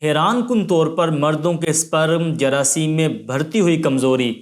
حیران کن طور پر مردوں کے اسپرم جراثیم میں بڑھتی ہوئی کمزوری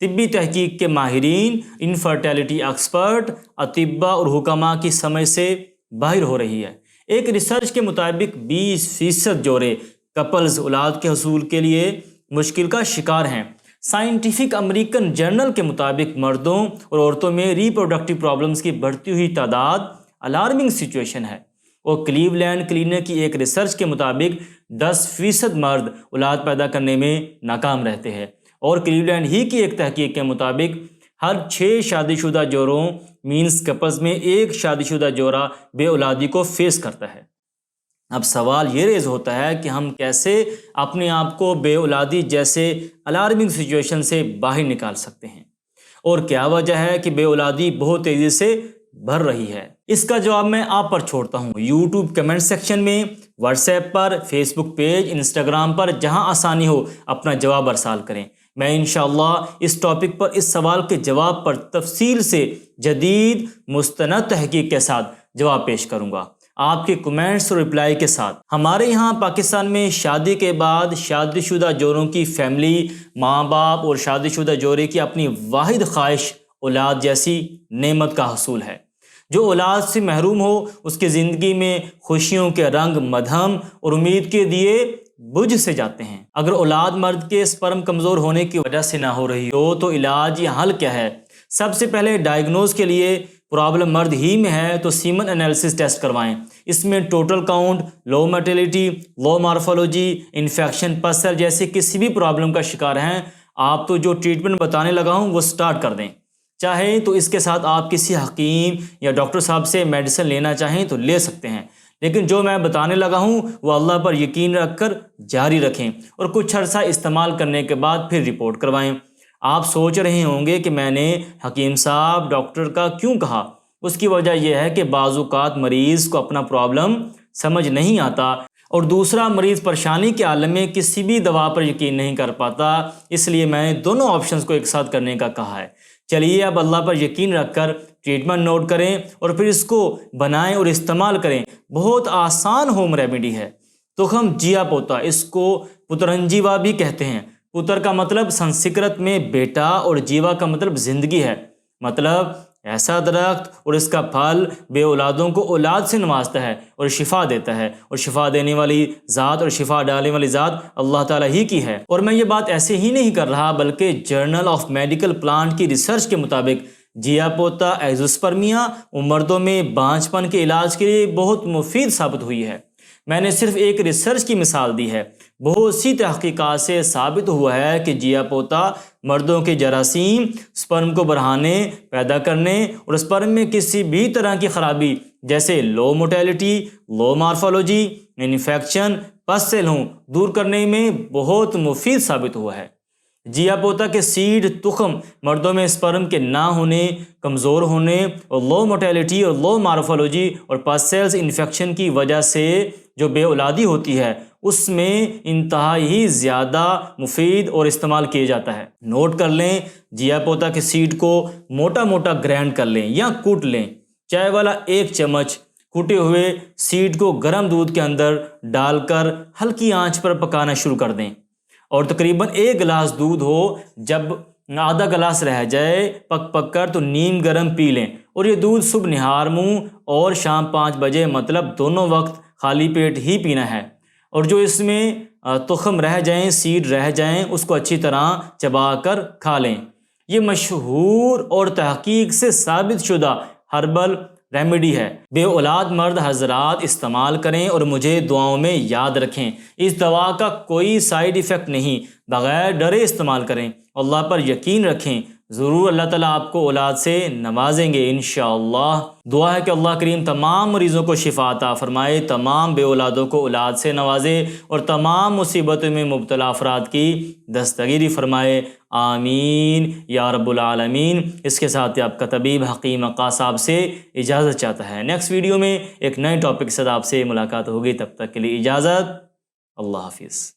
طبی تحقیق کے ماہرین، انفرٹیلٹی ایکسپرٹ، اطباء اور حکماء کی سمجھ سے باہر ہو رہی ہے۔ ایک ریسرچ کے مطابق 20% جوڑے کپلز اولاد کے حصول کے لیے مشکل کا شکار ہیں۔ سائنٹیفک امریکن جرنل کے مطابق مردوں اور عورتوں میں ریپروڈکٹیو پرابلمز کی بڑھتی ہوئی تعداد الارمنگ سچویشن ہے، اور کلیولینڈ کلینک کی ایک ریسرچ کے مطابق 10% مرد اولاد پیدا کرنے میں ناکام رہتے ہیں، اور کلیولینڈ ہی کی ایک تحقیق کے مطابق ہر 6 شادی شدہ جوڑوں مینس کپلز میں ایک شادی شدہ جوڑا بے اولادی کو فیس کرتا ہے۔ اب سوال یہ ریز ہوتا ہے کہ ہم کیسے اپنے آپ کو بے اولادی جیسے الارمنگ سچویشن سے باہر نکال سکتے ہیں، اور کیا وجہ ہے کہ بے اولادی بہت تیزی سے بڑھ رہی ہے؟ اس کا جواب میں آپ پر چھوڑتا ہوں، یوٹیوب کمنٹ سیکشن میں، واٹس ایپ پر، فیس بک پیج، انسٹاگرام پر، جہاں آسانی ہو اپنا جواب ارسال کریں۔ میں انشاءاللہ اس ٹاپک پر، اس سوال کے جواب پر تفصیل سے جدید مستند تحقیق کے ساتھ جواب پیش کروں گا، آپ کے کمنٹس اور رپلائی کے ساتھ۔ ہمارے یہاں پاکستان میں شادی کے بعد شادی شدہ جوڑوں کی فیملی، ماں باپ اور شادی شدہ جوڑے کی اپنی واحد خواہش اولاد جیسی نعمت کا حصول ہے۔ جو اولاد سے محروم ہو اس کی زندگی میں خوشیوں کے رنگ مدھم اور امید کے دیے بجھ سے جاتے ہیں۔ اگر اولاد مرد کے اسپرم کمزور ہونے کی وجہ سے نہ ہو رہی ہو تو علاج یا حل کیا ہے؟ سب سے پہلے ڈائیگنوز کے لیے پرابلم مرد ہی میں ہے تو سیمن انالیسس ٹیسٹ کروائیں۔ اس میں ٹوٹل کاؤنٹ، لو مرٹیلیٹی، لو مارفولوجی، انفیکشن، پسر جیسے کسی بھی پرابلم کا شکار ہیں آپ تو جو ٹریٹمنٹ بتانے لگا ہوں وہ سٹارٹ کر دیں۔ چاہیں تو اس کے ساتھ آپ کسی حکیم یا ڈاکٹر صاحب سے میڈیسن لینا چاہیں تو لے سکتے ہیں، لیکن جو میں بتانے لگا ہوں وہ اللہ پر یقین رکھ کر جاری رکھیں، اور کچھ عرصہ استعمال کرنے کے بعد پھر رپورٹ کروائیں۔ آپ سوچ رہے ہوں گے کہ میں نے حکیم صاحب، ڈاکٹر کا کیوں کہا؟ اس کی وجہ یہ ہے کہ بعض اوقات مریض کو اپنا پرابلم سمجھ نہیں آتا، اور دوسرا مریض پریشانی کے عالم میں کسی بھی دوا پر یقین نہیں کر پاتا، اس لیے میں نے دونوں آپشنز کو ایک ساتھ کرنے کا کہا ہے۔ چلیے اب اللہ پر یقین رکھ کر ٹریٹمنٹ نوٹ کریں اور پھر اس کو بنائیں اور استعمال کریں۔ بہت آسان ہوم ریمیڈی ہے۔ تخم جیا پوتا، اس کو پترنجیوا بھی کہتے ہیں۔ پتر کا مطلب سنسکرت میں بیٹا اور جیوا کا مطلب زندگی ہے، مطلب ایسا درخت اور اس کا پھل بے اولادوں کو اولاد سے نوازتا ہے اور شفا دیتا ہے، اور شفا دینے والی ذات اور شفا ڈالنے والی ذات اللہ تعالیٰ ہی کی ہے۔ اور میں یہ بات ایسے ہی نہیں کر رہا، بلکہ جرنل آف میڈیکل پلانٹ کی ریسرچ کے مطابق جیا پوتا ایزوسپرمیا مردوں میں بانجھ پن کے علاج کے لیے بہت مفید ثابت ہوئی ہے۔ میں نے صرف ایک ریسرچ کی مثال دی ہے، بہت سی تحقیقات سے ثابت ہوا ہے کہ جیا پوتا مردوں کے جراثیم، سپرم کو بڑھانے، پیدا کرنے اور سپرم میں کسی بھی طرح کی خرابی جیسے لو موٹیلٹی، لو مارفولوجی، انفیکشن، پس سیل ہوں دور کرنے میں بہت مفید ثابت ہوا ہے۔ جیا پوتا کے سیڈ تخم مردوں میں سپرم کے نہ ہونے، کمزور ہونے اور لو موٹیلٹی اور لو مارفولوجی اور پس سیلز انفیکشن کی وجہ سے جو بے اولادی ہوتی ہے اس میں انتہائی زیادہ مفید اور استعمال کیا جاتا ہے۔ نوٹ کر لیں، جیا پوتا کے سیڈ کو موٹا موٹا گرینڈ کر لیں یا کوٹ لیں۔ چائے والا 1 چمچ کوٹے ہوئے سیڈ کو گرم دودھ کے اندر ڈال کر ہلکی آنچ پر پکانا شروع کر دیں، اور تقریباً 1 گلاس دودھ ہو، جب آدھا گلاس رہ جائے پک کر تو نیم گرم پی لیں، اور یہ دودھ صبح نہار منہ اور شام 5 بجے، مطلب دونوں وقت خالی پیٹ ہی پینا ہے۔ اور جو اس میں تخم رہ جائیں، سیڈ رہ جائیں، اس کو اچھی طرح چبا کر کھا لیں۔ یہ مشہور اور تحقیق سے ثابت شدہ ہربل ریمیڈی ہے۔ بے اولاد مرد حضرات استعمال کریں اور مجھے دعاؤں میں یاد رکھیں۔ اس دوا کا کوئی سائیڈ ایفیکٹ نہیں، بغیر ڈرے استعمال کریں، اللہ پر یقین رکھیں، ضرور اللہ تعالیٰ آپ کو اولاد سے نوازیں گے انشاءاللہ۔ دعا ہے کہ اللہ کریم تمام مریضوں کو شفا عطا فرمائے، تمام بے اولادوں کو اولاد سے نوازے، اور تمام مصیبتوں میں مبتلا افراد کی دستگیری فرمائے، آمین یا رب العالمین۔ اس کے ساتھ ہی آپ کا طبیب حکیم عقا صاحب سے اجازت چاہتا ہے۔ نیکسٹ ویڈیو میں ایک نئے ٹاپک کے ساتھ آپ سے ملاقات ہوگی، تب تک کے لیے اجازت، اللہ حافظ۔